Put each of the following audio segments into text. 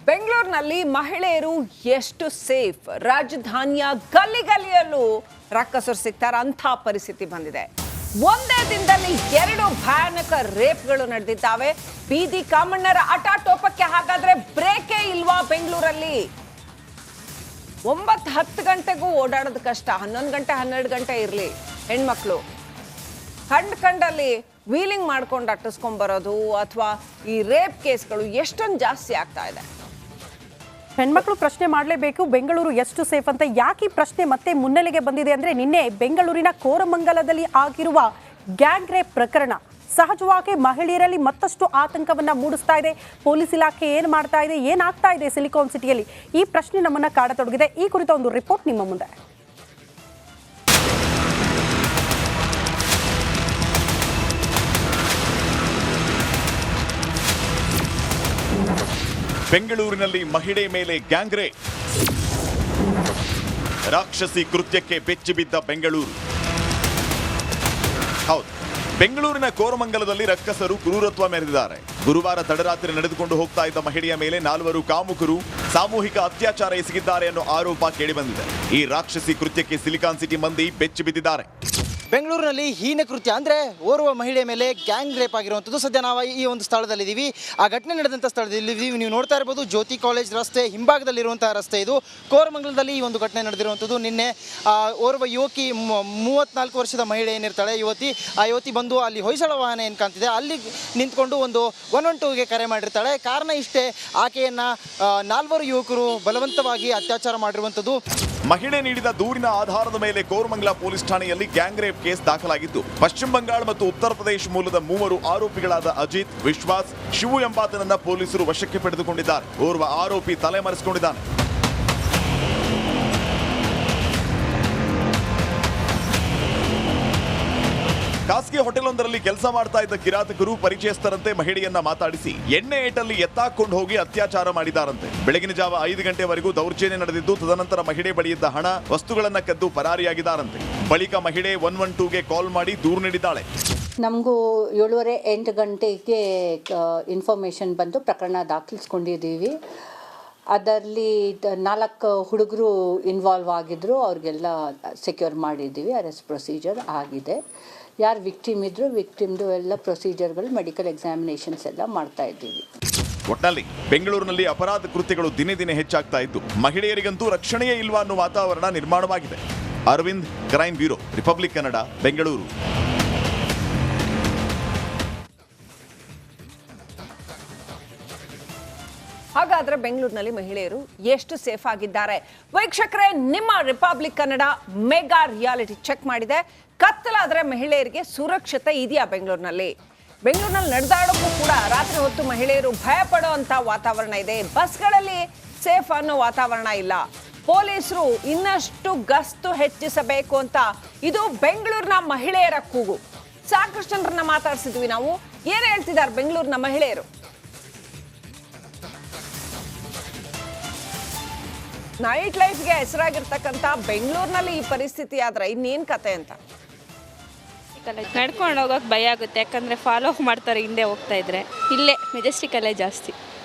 ಬೆಂಗಳೂರಿನಲ್ಲಿ ಮಹಿಳೆಯರು ಎಷ್ಟು ಸೇಫ್? ರಾಜಧಾನಿಯ ಗಲ್ಲಿ ಗಲ್ಲಿಯಲ್ಲೂ ರಕ್ಕಸರು ಸಿಗ್ತಾರೆ ಅಂತ ಪರಿಸ್ಥಿತಿ ಬಂದಿದೆ. ಒಂದೇ ದಿನದಲ್ಲಿ 2 ಭಯಾನಕ ರೇಪ್ಗಳು ನಡೆದಿದ್ದಾವೆ. ಬೀದಿ ಕಾಮಣ್ಣರ ಆಟಾಟೋಪಕ್ಕೆ ಹಾಗಾದ್ರೆ ಬ್ರೇಕೇ ಇಲ್ವಾ ಬೆಂಗಳೂರಲ್ಲಿ? 9-10 ಗಂಟೆಗೂ ಓಡಾಡೋದು ಕಷ್ಟ. 11 ಗಂಟೆ 12 ಗಂಟೆ ಇರಲಿ, ಹೆಣ್ಮಕ್ಳು ಕಂಡಲ್ಲಿ ವೀಲಿಂಗ್ ಮಾಡ್ಕೊಂಡು ಅಟ್ಟಿಸ್ಕೊಂಡ್ ಬರೋದು ಅಥವಾ ಈ ರೇಪ್ ಕೇಸ್ಗಳು ಎಷ್ಟೊಂದು ಜಾಸ್ತಿ ಆಗ್ತಾ ಇದೆ. ಹೆಣ್ಮಕ್ಳು ಪ್ರಶ್ನೆ ಮಾಡಲೇಬೇಕು, ಬೆಂಗಳೂರು ಎಷ್ಟು ಸೇಫ್ ಅಂತ. ಯಾಕೆ ಈ ಪ್ರಶ್ನೆ ಮತ್ತೆ ಮುನ್ನೆಲೆಗೆ ಬಂದಿದೆ ಅಂದರೆ, ನಿನ್ನೆ ಬೆಂಗಳೂರಿನ ಕೋರಮಂಗಲದಲ್ಲಿ ಆಗಿರುವ ಗ್ಯಾಂಗ್ ರೇಪ್ ಪ್ರಕರಣ ಸಹಜವಾಗಿ ಮಹಿಳೆಯರಲ್ಲಿ ಮತ್ತಷ್ಟು ಆತಂಕವನ್ನ ಮೂಡಿಸ್ತಾ ಇದೆ. ಪೊಲೀಸ್ ಇಲಾಖೆ ಏನು ಮಾಡ್ತಾ ಇದೆ, ಏನಾಗ್ತಾ ಇದೆ ಸಿಲಿಕಾನ್ ಸಿಟಿಯಲ್ಲಿ, ಈ ಪ್ರಶ್ನೆ ನಮ್ಮನ್ನ ಕಾಡತೊಡಗಿದೆ. ಈ ಕುರಿತ ಒಂದು ರಿಪೋರ್ಟ್ ನಿಮ್ಮ ಮುಂದೆ. ಬೆಂಗಳೂರಿನಲ್ಲಿ ಮಹಿಳೆ ಮೇಲೆ ಗ್ಯಾಂಗ್ ರೇಪ್, ರಾಕ್ಷಸಿ ಕೃತ್ಯಕ್ಕೆ ಬೆಚ್ಚಿಬಿದ್ದ ಬೆಂಗಳೂರು. ಹೌದು, ಬೆಂಗಳೂರಿನ ಕೋರಮಂಗಲದಲ್ಲಿ ರಕ್ಕಸರು ಕ್ರೂರತ್ವ ಮೆರೆದಿದ್ದಾರೆ. ಗುರುವಾರ ತಡರಾತ್ರಿ ನಡೆದುಕೊಂಡು ಹೋಗ್ತಾ ಇದ್ದ ಮಹಿಳೆಯ ಮೇಲೆ 4 ಕಾಮುಕರು ಸಾಮೂಹಿಕ ಅತ್ಯಾಚಾರ ಎಸಗಿದ್ದಾರೆ ಅನ್ನೋ ಆರೋಪ ಕೇಳಿಬಂದಿದೆ. ಈ ರಾಕ್ಷಸಿ ಕೃತ್ಯಕ್ಕೆ ಸಿಲಿಕಾನ್ ಸಿಟಿ ಮಂದಿ ಬೆಚ್ಚಿಬಿದ್ದಿದ್ದಾರೆ. ಬೆಂಗಳೂರಿನಲ್ಲಿ ಹೀನ ಕೃತ್ಯ ಅಂದರೆ ಓರ್ವ ಮಹಿಳೆಯ ಮೇಲೆ ಗ್ಯಾಂಗ್ ರೇಪ್ ಆಗಿರುವಂಥದ್ದು. ಸದ್ಯ ನಾವು ಈ ಒಂದು ಸ್ಥಳದಲ್ಲಿದ್ದೀವಿ. ಆ ಘಟನೆ ನಡೆದಂಥ ಸ್ಥಳದಲ್ಲಿದ್ದೀವಿ. ನೀವು ನೋಡ್ತಾ ಇರ್ಬೋದು, ಜ್ಯೋತಿ ಕಾಲೇಜ್ ರಸ್ತೆ ಹಿಂಭಾಗದಲ್ಲಿರುವಂತಹ ರಸ್ತೆ ಇದು. ಕೋರಮಂಗಲದಲ್ಲಿ ಈ ಒಂದು ಘಟನೆ ನಡೆದಿರುವಂಥದ್ದು. ನಿನ್ನೆ ಓರ್ವ ಯುವಕಿ 34 ವರ್ಷದ ಮಹಿಳೆ ಏನಿರ್ತಾಳೆ ಯುವತಿ, ಆ ಯುವತಿ ಬಂದು ಅಲ್ಲಿ ಹೊಯ್ಸಳ ವಾಹನ ಏನು ಕಾಣ್ತಿದೆ ಅಲ್ಲಿ ನಿಂತ್ಕೊಂಡು ಒಂದು 112ಗೆ ಕರೆ ಮಾಡಿರ್ತಾಳೆ. ಕಾರಣ ಇಷ್ಟೇ, ಆಕೆಯನ್ನು 4 ಯುವಕರು ಬಲವಂತವಾಗಿ ಅತ್ಯಾಚಾರ ಮಾಡಿರುವಂಥದ್ದು. ಮಹಿಳೆ ನೀಡಿದ ದೂರಿನ ಆಧಾರದ ಮೇಲೆ ಕೋರಮಂಗಲ ಪೊಲೀಸ್ ಠಾಣೆಯಲ್ಲಿ ಗ್ಯಾಂಗ್ ರೇಪ್ ಕೇಸ್ ದಾಖಲಾಗಿದ್ದು, ಪಶ್ಚಿಮ ಬಂಗಾಳ ಮತ್ತು ಉತ್ತರ ಪ್ರದೇಶ ಮೂಲದ 3 ಆರೋಪಿಗಳಾದ ಅಜಿತ್, ವಿಶ್ವಾಸ್, ಶಿವು ಎಂಬಾತನನ್ನ ಪೊಲೀಸರು ವಶಕ್ಕೆ ಪಡೆದುಕೊಂಡಿದ್ದಾರೆ. ಓರ್ವ ಆರೋಪಿ ತಲೆಮರೆಸಿಕೊಂಡಿದ್ದಾನೆ. ಖಾಸಗಿ ಹೋಟೆಲೊಂದರಲ್ಲಿ ಕೆಲಸ ಮಾಡ್ತಾ ಇದ್ದ ಕಿರಾತಕರು ಪರಿಚಯಸ್ಥರಂತೆ ಮಹಿಳೆಯನ್ನ ಮಾತಾಡಿಸಿ ಎಣ್ಣೆ ಏಟಲ್ಲಿ ಎತ್ತಾಕೊಂಡು ಹೋಗಿ ಅತ್ಯಾಚಾರ ಮಾಡಿದಾರಂತೆ. ಬೆಳಗಿನ ಜಾವ 5 ಗಂಟೆವರೆಗೂ ದೌರ್ಜನ್ಯ ನಡೆದಿದ್ದು, ತದನಂತರ ಮಹಿಳೆ ಬಳಿಯಿದ್ದ ಹಣ, ವಸ್ತುಗಳನ್ನ ಕದ್ದು ಪರಾರಿಯಾಗಿದ್ದಾರಂತೆ. ಬಳಿಕ ಮಹಿಳೆ 112ಗೆ ಕಾಲ್ ಮಾಡಿ ದೂರು ನೀಡಿದ್ದಾಳೆ. ನಮಗೂ 7:30-8 ಗಂಟೆಗೆ ಇನ್ಫಾರ್ಮೇಷನ್ ಬಂದು ಪ್ರಕರಣ ದಾಖಲಿಸ್ಕೊಂಡಿದ್ದೀವಿ. ಅದರಲ್ಲಿ 4 ಹುಡುಗರು ಇನ್ವಾಲ್ವ್ ಆಗಿದ್ರು, ಅವ್ರಿಗೆಲ್ಲ ಸೆಕ್ಯೂರ್ ಮಾಡಿದ್ದೀವಿ. ಅರೆಸ್ಟ್ ಪ್ರೊಸೀಜರ್ ಆಗಿದೆ. ಯಾರು ವಿಕ್ಟಿಮ್ ಇದ್ರು ವಿಕ್ಟಿಮ್ದು ಎಲ್ಲ ಪ್ರೊಸೀಜರ್ಗಳು, ಮೆಡಿಕಲ್ ಎಕ್ಸಾಮಿನೇಷನ್ಸ್ ಎಲ್ಲ ಮಾಡ್ತಾ ಇದ್ದೀವಿ. ಒಟ್ನಲ್ಲಿ ಬೆಂಗಳೂರಿನಲ್ಲಿ ಅಪರಾಧ ಕೃತ್ಯಗಳು ದಿನೇ ದಿನೇ ಹೆಚ್ಚಾಗ್ತಾ ಇದ್ದು, ಮಹಿಳೆಯರಿಗಂತೂ ರಕ್ಷಣೆಯೇ ಇಲ್ವಾ ಅನ್ನೋ ವಾತಾವರಣ ನಿರ್ಮಾಣವಾಗಿದೆ. Arvind, crime bureau, republic Kannada, Bengaluru. ಹಾಗಾದ್ರೆ ಬೆಂಗಳೂರಿನಲ್ಲಿ ಮಹಿಳೆಯರು ಎಷ್ಟು ಸೇಫ್ ಆಗಿದ್ದಾರೆ? ವೀಕ್ಷಕರೇ, ನಿಮ್ಮ republic Kannada mega reality check ಮಾಡಿದೆ. ಕತ್ತಲಾದ್ರೆ ಮಹಿಳೆಯರಿಗೆ ಸುರಕ್ಷತೆ ಇದೆಯಾ ಬೆಂಗಳೂರಿನಲ್ಲಿ? ಬೆಂಗಳೂರಿನಲ್ಲಿ ನಡೆದಾಡೋಕ್ಕೂ ಕೂಡ ರಾತ್ರಿ ಹೊತ್ತು ಮಹಿಳೆಯರು ಭಯ ಪಡುವಂತ ವಾತಾವರಣ ಇದೆ. ಬಸ್ಗಳಲ್ಲಿ ಸೇಫ್ ಅನ್ನೋ ವಾತಾವರಣ ಇಲ್ಲ. ಪೊಲೀಸರು ಇನ್ನಷ್ಟು ಗಸ್ತು ಹೆಚ್ಚಿಸಬೇಕು ಅಂತ ಇದು ಬೆಂಗಳೂರಿನ ಮಹಿಳೆಯರ ಕೂಗು. ಸಾಕಷ್ಟು ಜನರನ್ನ ಮಾತಾಡ್ಸಿದ್ವಿ ನಾವು. ಏನ್ ಹೇಳ್ತಿದ್ದಾರೆ ಬೆಂಗಳೂರಿನ ಮಹಿಳೆಯರು? ನೈಟ್ ಲೈಫ್ಗೆ ಹೆಸರಾಗಿರ್ತಕ್ಕಂಥ ಬೆಂಗಳೂರಿನಲ್ಲಿ ಈ ಪರಿಸ್ಥಿತಿ ಆದ್ರೆ ಇನ್ನೇನ್ ಕತೆ ಅಂತ. ನಡ್ಕೊಂಡು ಹೋಗೋಕೆ ಭಯ ಆಗುತ್ತೆ, ಯಾಕಂದರೆ ಫಾಲೋ ಮಾಡ್ತಾರೆ ಹಿಂದೆ ಹೋಗ್ತಾ ಇದ್ರೆ. ಇಲ್ಲೇ ಮೆಜೆಸ್ಟಿಕಲ್ಲೇ ಜಾಸ್ತಿ,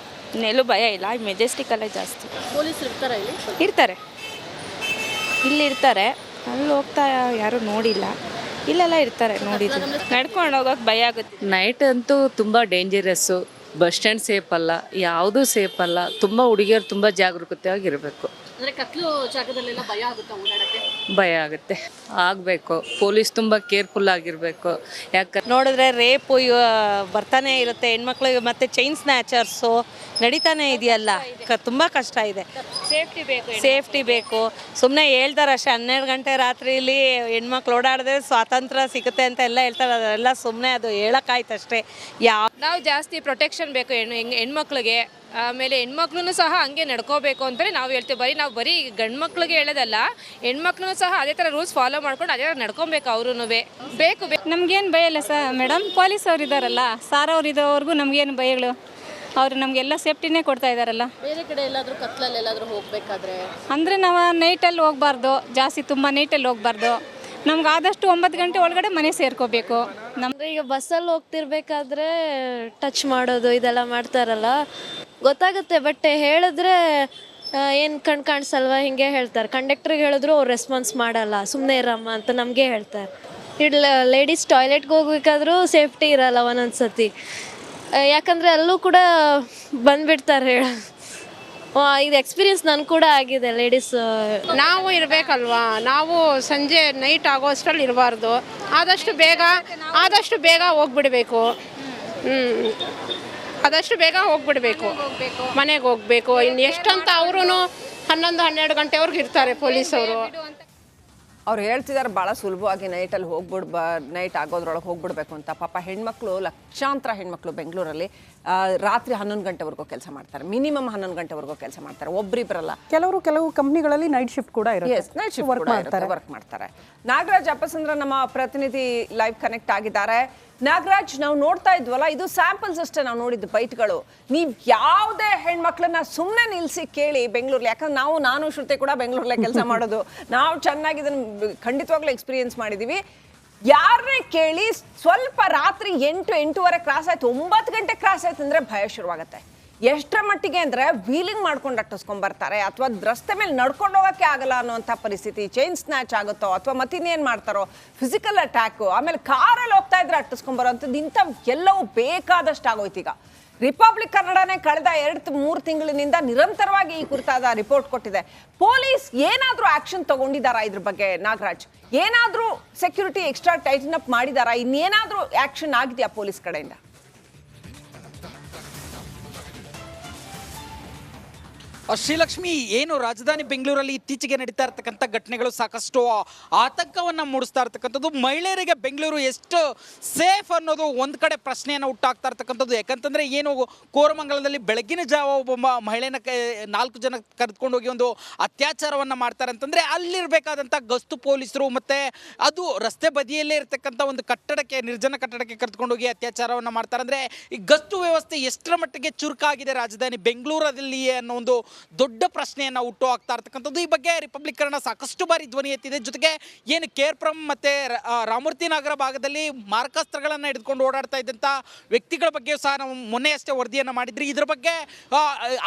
ಇನ್ನೆಲ್ಲೂ ಭಯ ಇಲ್ಲ, ಮೆಜೆಸ್ಟಿಕಲ್ಲೇ ಜಾಸ್ತಿ. ಪೊಲೀಸರು ಇರ್ತಾರೆ ಇರ್ತಾರೆ, ಇಲ್ಲಿ ಇರ್ತಾರೆ. ಅಲ್ಲಿ ಹೋಗ್ತಾ ಯಾರೂ ನೋಡಿಲ್ಲ, ಇಲ್ಲೆಲ್ಲ ಇರ್ತಾರೆ, ನೋಡಿದ್ರು. ನಡ್ಕೊಂಡು ಹೋಗೋಕೆ ಭಯ ಆಗುತ್ತೆ. ನೈಟ್ ಅಂತೂ ತುಂಬ ಡೇಂಜರಸ್ಸು. ಬಸ್ ಸ್ಟ್ಯಾಂಡ್ ಸೇಫ್ ಅಲ್ಲ, ಯಾವುದೂ ಸೇಫ್ ಅಲ್ಲ. ತುಂಬ ಹುಡುಗಿಯರು ತುಂಬ ಜಾಗರೂಕತೆಯಾಗಿರಬೇಕು. ಭಯ ಆಗುತ್ತೆ, ಆಗಬೇಕು. ಪೊಲೀಸ್ ತುಂಬ ಕೇರ್ಫುಲ್ ಆಗಿರಬೇಕು. ಯಾಕಂದ್ರೆ ನೋಡಿದ್ರೆ ರೇಪು ಬರ್ತಾನೆ ಇರುತ್ತೆ, ಹೆಣ್ಮಕ್ಳಿಗೆ ಮತ್ತೆ ಚೈನ್ ಸ್ನ್ಯಾಚರ್ಸು ನಡೀತಾನೆ ಇದೆಯಲ್ಲ, ತುಂಬ ಕಷ್ಟ ಇದೆ. ಸೇಫ್ಟಿ ಬೇಕು. ಸುಮ್ಮನೆ ಹೇಳ್ತಾರೆ ಅಷ್ಟೇ, 12 ಗಂಟೆ ರಾತ್ರಿಯಲ್ಲಿ ಹೆಣ್ಮಕ್ಳು ಓಡಾಡಿದ್ರೆ ಸ್ವಾತಂತ್ರ್ಯ ಸಿಗುತ್ತೆ ಅಂತ ಎಲ್ಲ ಹೇಳ್ತಾರೆ. ಅದೆಲ್ಲ ಸುಮ್ಮನೆ, ಅದು ಹೇಳೋಕ್ಕಾಯ್ತು ಅಷ್ಟೇ. ನಾವು ಜಾಸ್ತಿ ಪ್ರೊಟೆಕ್ಷನ್ ಬೇಕು ಹೆಣ್ಮಕ್ಳಿಗೆ. ಆಮೇಲೆ ಹೆಣ್ಮಕ್ಳು ಸಹ ಹಂಗೆ ನಡ್ಕೋಬೇಕು ಅಂತಲೇ ನಾವು ಹೇಳ್ತೀವಿ. ನಾವು ಬರೀ ಗಂಡು ಮಕ್ಳಿಗೆ ಹೇಳೋದಲ್ಲ, ಹೆಣ್ಮಕ್ಳು ಸಹ ಅದೇ ಥರ ರೂಲ್ಸ್ ಫಾಲೋ ಮಾಡ್ಕೊಂಡು ಅದೇ ಥರ ನಡ್ಕೊಬೇಕು. ಅವ್ರೂ ಬೇಕು. ನಮಗೇನು ಭಯ ಇಲ್ಲ ಮೇಡಮ್. ಪೊಲೀಸ್ ಅವ್ರು ಇದ್ದಾರಲ್ಲ, ಸಾರ್ ಅವ್ರು ಇರೋವರೆಗೂ ನಮಗೇನು ಭಯಗಳು. ಅವರು ನಮಗೆಲ್ಲ ಸೇಫ್ಟಿನೇ ಕೊಡ್ತಾ ಇದ್ದಾರಲ್ಲ. ಬೇರೆ ಕಡೆ ಎಲ್ಲಾದರೂ ಕತ್ಲಲ್ಲಿ ಎಲ್ಲಾದರೂ ಹೋಗಬೇಕಾದ್ರೆ ಅಂದರೆ ನಾವು ನೈಟಲ್ಲಿ ಹೋಗಬಾರ್ದು, ಜಾಸ್ತಿ ತುಂಬ ನೈಟಲ್ಲಿ ಹೋಗಬಾರ್ದು. ನಮ್ಗೆ ಆದಷ್ಟು 9 ಗಂಟೆ ಒಳಗಡೆ ಮನೆ ಸೇರ್ಕೋಬೇಕು. ನಮ್ಗೆ ಈಗ ಬಸ್ಸಲ್ಲಿ ಹೋಗ್ತಿರ್ಬೇಕಾದ್ರೆ ಟಚ್ ಮಾಡೋದು ಇದೆಲ್ಲ ಮಾಡ್ತಾರಲ್ಲ, ಗೊತ್ತಾಗುತ್ತೆ, ಬಟ್ ಹೇಳಿದ್ರೆ ಏನು ಕಾಣಿಸಲ್ವ ಹಿಂಗೆ ಹೇಳ್ತಾರೆ. ಕಂಡಕ್ಟ್ರಿಗೆ ಹೇಳಿದ್ರು ಅವ್ರು ರೆಸ್ಪಾನ್ಸ್ ಮಾಡಲ್ಲ, ಸುಮ್ಮನೆ ಇರಮ್ಮ ಅಂತ ನಮಗೆ ಹೇಳ್ತಾರೆ. ಇಲ್ಲ ಲೇಡೀಸ್ ಟಾಯ್ಲೆಟ್ಗೆ ಹೋಗ್ಬೇಕಾದ್ರೂ ಸೇಫ್ಟಿ ಇರಲ್ಲ ಒಂದೊಂದು ಸತಿ, ಯಾಕಂದರೆ ಅಲ್ಲೂ ಕೂಡ ಬಂದುಬಿಡ್ತಾರೆ. ಇದು ಎಕ್ಸ್ಪೀರಿಯನ್ಸ್ ನನಗೆ ಕೂಡ ಆಗಿದೆ. ಲೇಡೀಸ್ ನಾವು ಇರಬೇಕಲ್ವಾ, ನಾವು ಸಂಜೆ ನೈಟ್ ಆಗೋ ಅಷ್ಟರಲ್ಲಿ ಇರಬಾರ್ದು. ಆದಷ್ಟು ಬೇಗ ಹೋಗ್ಬಿಡಬೇಕು. ಆದಷ್ಟು ಬೇಗ ಹೋಗ್ಬಿಡಬೇಕು, ಮನೆಗೆ ಹೋಗಬೇಕು. ಇನ್ನು ಎಷ್ಟಂತ ಅವರು 11-12 ಗಂಟೆವರೆಗೂ ಇರ್ತಾರೆ ಪೊಲೀಸವರು. ಅವ್ರು ಹೇಳ್ತಿದ್ದಾರೆ ಭಾಳ ಸುಲಭವಾಗಿ ನೈಟಲ್ಲಿ ನೈಟ್ ಆಗೋದ್ರೊಳಗೆ ಹೋಗ್ಬಿಡ್ಬೇಕು ಅಂತ. ಪಾಪ ಹೆಣ್ಮಕ್ಳು, ಲಕ್ಷಾಂತರ ಹೆಣ್ಮಕ್ಳು ಬೆಂಗಳೂರಲ್ಲಿ ರಾತ್ರಿ 11 ಗಂಟೆವರೆಗೂ ಕೆಲಸ ಮಾಡ್ತಾರೆ. ಮಿನಿಮಮ್ 11 ಗಂಟೆವರೆಗೂ ಕೆಲಸ ಮಾಡ್ತಾರೆ, ಒಬ್ರಿಬ್ಬರಲ್ಲ. ಕೆಲವು ಕಂಪ್ನಿಗಳಲ್ಲಿ ನೈಟ್ ಶಿಫ್ಟ್ ಕೂಡ ಇರುತ್ತೆ. ನೈಟ್ ಶಿಫ್ಟ್ ವರ್ಕ್ ಮಾಡ್ತಾರೆ. ನಾಗರಾಜ್ ಅಪ್ಪಸಂದ್ರ ನಮ್ಮ ಪ್ರತಿನಿಧಿ ಲೈವ್ ಕನೆಕ್ಟ್ ಆಗಿದ್ದಾರೆ. ನಾಗರಾಜ್, ನಾವು ನೋಡ್ತಾ ಇದ್ವಲ್ಲ, ಇದು ಸ್ಯಾಂಪಲ್ಸ್ ಅಷ್ಟೇ ನಾವು ನೋಡಿದ್ದು ಬೈಟ್ಗಳು. ನೀವು ಯಾವುದೇ ಹೆಣ್ಮಕ್ಳನ್ನ ಸುಮ್ಮನೆ ನಿಲ್ಲಿಸಿ ಕೇಳಿ ಬೆಂಗಳೂರಲ್ಲಿ, ಯಾಕಂದ್ರೆ ನಾನು ಶ್ರುತಿ ಕೂಡ ಬೆಂಗಳೂರಲ್ಲೇ ಕೆಲಸ ಮಾಡೋದು, ನಾವು ಚೆನ್ನಾಗಿ ಇದನ್ನು ಖಂಡಿತವಾಗ್ಲೂ ಎಕ್ಸ್ಪೀರಿಯನ್ಸ್ ಮಾಡಿದ್ದೀವಿ. ಯಾರನ್ನೇ ಕೇಳಿ ಸ್ವಲ್ಪ ರಾತ್ರಿ 8-8:15 ಕ್ರಾಸ್ ಆಯ್ತು, 9 ಗಂಟೆ ಕ್ರಾಸ್ ಆಯ್ತು ಅಂದರೆ ಭಯ ಶುರುವಾಗುತ್ತೆ. ಎಷ್ಟರ ಮಟ್ಟಿಗೆ ಅಂದರೆ ವೀಲಿಂಗ್ ಮಾಡ್ಕೊಂಡು ಅಟ್ಟಿಸ್ಕೊಂಡ್ಬರ್ತಾರೆ, ಅಥವಾ ರಸ್ತೆ ಮೇಲೆ ನಡ್ಕೊಂಡು ಹೋಗೋಕ್ಕೆ ಆಗಲ್ಲ ಅನ್ನೋಂಥ ಪರಿಸ್ಥಿತಿ. ಚೈನ್ ಸ್ನ್ಯಾಚ್ ಆಗುತ್ತೋ ಅಥವಾ ಮತ್ತಿನ್ನೇನು ಮಾಡ್ತಾರೋ, ಫಿಸಿಕಲ್ ಅಟ್ಯಾಕು, ಆಮೇಲೆ ಕಾರಲ್ಲಿ ಹೋಗ್ತಾ ಇದ್ರೆ ಅಟ್ಟಿಸ್ಕೊಂಬರೋಂಥದ್ದು, ಇಂಥವು ಎಲ್ಲವೂ ಬೇಕಾದಷ್ಟು ಆಗೋಯ್ತು. ಈಗ ರಿಪಬ್ಲಿಕ್ ಕನ್ನಡನೇ ಕಳೆದ 2-3 ತಿಂಗಳಿನಿಂದ ನಿರಂತರವಾಗಿ ಈ ಕುರಿತಾದ ರಿಪೋರ್ಟ್ ಕೊಟ್ಟಿದೆ. ಪೊಲೀಸ್ ಏನಾದರೂ ಆಕ್ಷನ್ ತಗೊಂಡಿದ್ದಾರಾ ಇದ್ರ ಬಗ್ಗೆ ನಾಗರಾಜ್? ಏನಾದರೂ ಸೆಕ್ಯೂರಿಟಿ ಎಕ್ಸ್ಟ್ರಾ ಟೈಟನ್ ಅಪ್ ಮಾಡಿದಾರಾ? ಇನ್ನೇನಾದರೂ ಆಕ್ಷನ್ ಆಗಿದೆಯಾ ಪೊಲೀಸ್ ಕಡೆಯಿಂದ? ಶ್ರೀಲಕ್ಷ್ಮಿ, ಏನು ರಾಜಧಾನಿ ಬೆಂಗಳೂರಲ್ಲಿ ಇತ್ತೀಚೆಗೆ ನಡೀತಾ ಇರ್ತಕ್ಕಂಥ ಘಟನೆಗಳು ಸಾಕಷ್ಟು ಆತಂಕವನ್ನು ಮೂಡಿಸ್ತಾ ಇರ್ತಕ್ಕಂಥದ್ದು. ಮಹಿಳೆಯರಿಗೆ ಬೆಂಗಳೂರು ಎಷ್ಟು ಸೇಫ್ ಅನ್ನೋದು ಒಂದು ಕಡೆ ಪ್ರಶ್ನೆಯನ್ನು ಹುಟ್ಟಾಕ್ತಾ ಇರ್ತಕ್ಕಂಥದ್ದು. ಯಾಕಂತಂದರೆ ಏನು ಕೋರಮಂಗಲದಲ್ಲಿ ಬೆಳಗಿನ ಜಾವ ಒಬ್ಬ ಮಹಿಳೆನ 4 ಜನ ಕರೆದುಕೊಂಡು ಹೋಗಿ ಒಂದು ಅತ್ಯಾಚಾರವನ್ನು ಮಾಡ್ತಾರೆ ಅಂತಂದರೆ ಅಲ್ಲಿರಬೇಕಾದಂಥ ಗಸ್ತು ಪೊಲೀಸರು ಮತ್ತು ಅದು ರಸ್ತೆ ಬದಿಯಲ್ಲೇ ಇರ್ತಕ್ಕಂಥ ಒಂದು ಕಟ್ಟಡಕ್ಕೆ, ನಿರ್ಜನ ಕಟ್ಟಡಕ್ಕೆ ಕರೆದುಕೊಂಡು ಹೋಗಿ ಅತ್ಯಾಚಾರವನ್ನು ಮಾಡ್ತಾರೆ. ಅಂದರೆ ಈ ಗಸ್ತು ವ್ಯವಸ್ಥೆ ಎಷ್ಟರ ಮಟ್ಟಿಗೆ ಚುರುಕಾಗಿದೆ ರಾಜಧಾನಿ ಬೆಂಗಳೂರಲ್ಲಿ ಅನ್ನೋ ಒಂದು ದೊಡ್ಡ ಪ್ರಶ್ನೆಯನ್ನು ಹುಟ್ಟು ಹಾಕ್ತಾ ಇರ್ತಕ್ಕಂಥದ್ದು. ಈ ಬಗ್ಗೆ ರಿಪಬ್ಲಿಕ್ ಕನ್ನಡ ಸಾಕಷ್ಟು ಬಾರಿ ಧ್ವನಿ ಎತ್ತಿದೆ. ಜೊತೆಗೆ ಏನು ಕೇರ್ಪುರಂ ಮತ್ತು ರಾಮಮೂರ್ತಿ ನಗರ ಭಾಗದಲ್ಲಿ ಮಾರಕಾಸ್ತ್ರಗಳನ್ನು ಹಿಡಿದುಕೊಂಡು ಓಡಾಡ್ತಾ ಇದ್ದಂಥ ವ್ಯಕ್ತಿಗಳ ಬಗ್ಗೆ ಸಹ ನಾವು ಮೊನ್ನೆ ಅಷ್ಟೇ ವರದಿಯನ್ನು ಮಾಡಿದ್ರಿ. ಇದ್ರ ಬಗ್ಗೆ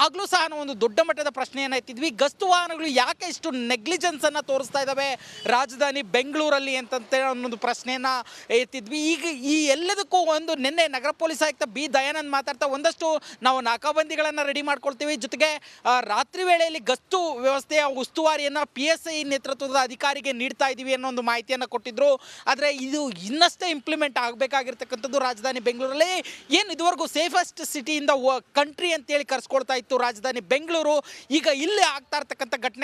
ಆಗಲೂ ಸಹ ನಾವು ಒಂದು ದೊಡ್ಡ ಮಟ್ಟದ ಪ್ರಶ್ನೆಯನ್ನು ಎತ್ತಿದ್ವಿ. ಗಸ್ತು ವಾಹನಗಳು ಯಾಕೆ ಇಷ್ಟು ನೆಗ್ಲಿಜೆನ್ಸನ್ನು ತೋರಿಸ್ತಾ ಇದ್ದಾವೆ ರಾಜಧಾನಿ ಬೆಂಗಳೂರಲ್ಲಿ ಅಂತಂತ ಅನ್ನೊಂದು ಪ್ರಶ್ನೆಯನ್ನು ಎತ್ತಿದ್ವಿ. ಈಗ ಈ ಎಲ್ಲದಕ್ಕೂ ಒಂದು ನಿನ್ನೆ ನಗರ ಪೊಲೀಸ್ ಆಯುಕ್ತ ಬಿ ದಯಾನಂದ್ ಮಾತಾಡ್ತಾ ಒಂದಷ್ಟು ನಾವು ನಾಕಾಬಂದಿಗಳನ್ನು ರೆಡಿ ಮಾಡ್ಕೊಳ್ತೀವಿ, ಜೊತೆಗೆ ರಾತ್ರಿ ವೇಳೆಯಲ್ಲಿ ಗಸ್ತು ವ್ಯವಸ್ಥೆಯ ಉಸ್ತುವಾರಿಯನ್ನು PSI ನೇತೃತ್ವದ ಅಧಿಕಾರಿಗೆ ನೀಡ್ತಾ ಇದ್ದೀವಿ ಅನ್ನೋ ಒಂದು ಮಾಹಿತಿಯನ್ನು ಕೊಟ್ಟಿದ್ರು. ಆದರೆ ಇದು ಇನ್ನಷ್ಟೇ ಇಂಪ್ಲಿಮೆಂಟ್ ಆಗಬೇಕಾಗಿರ್ತಕ್ಕಂಥದ್ದು ರಾಜಧಾನಿ ಬೆಂಗಳೂರಲ್ಲಿ. ಏನು ಇದುವರೆಗೂ safest city in the country ಅಂತೇಳಿ ಕರೆಸ್ಕೊಳ್ತಾ ಇತ್ತು ರಾಜಧಾನಿ ಬೆಂಗಳೂರು, ಈಗ ಇಲ್ಲಿ ಆಗ್ತಾ ಇರ್ತಕ್ಕಂಥ ಘಟನೆ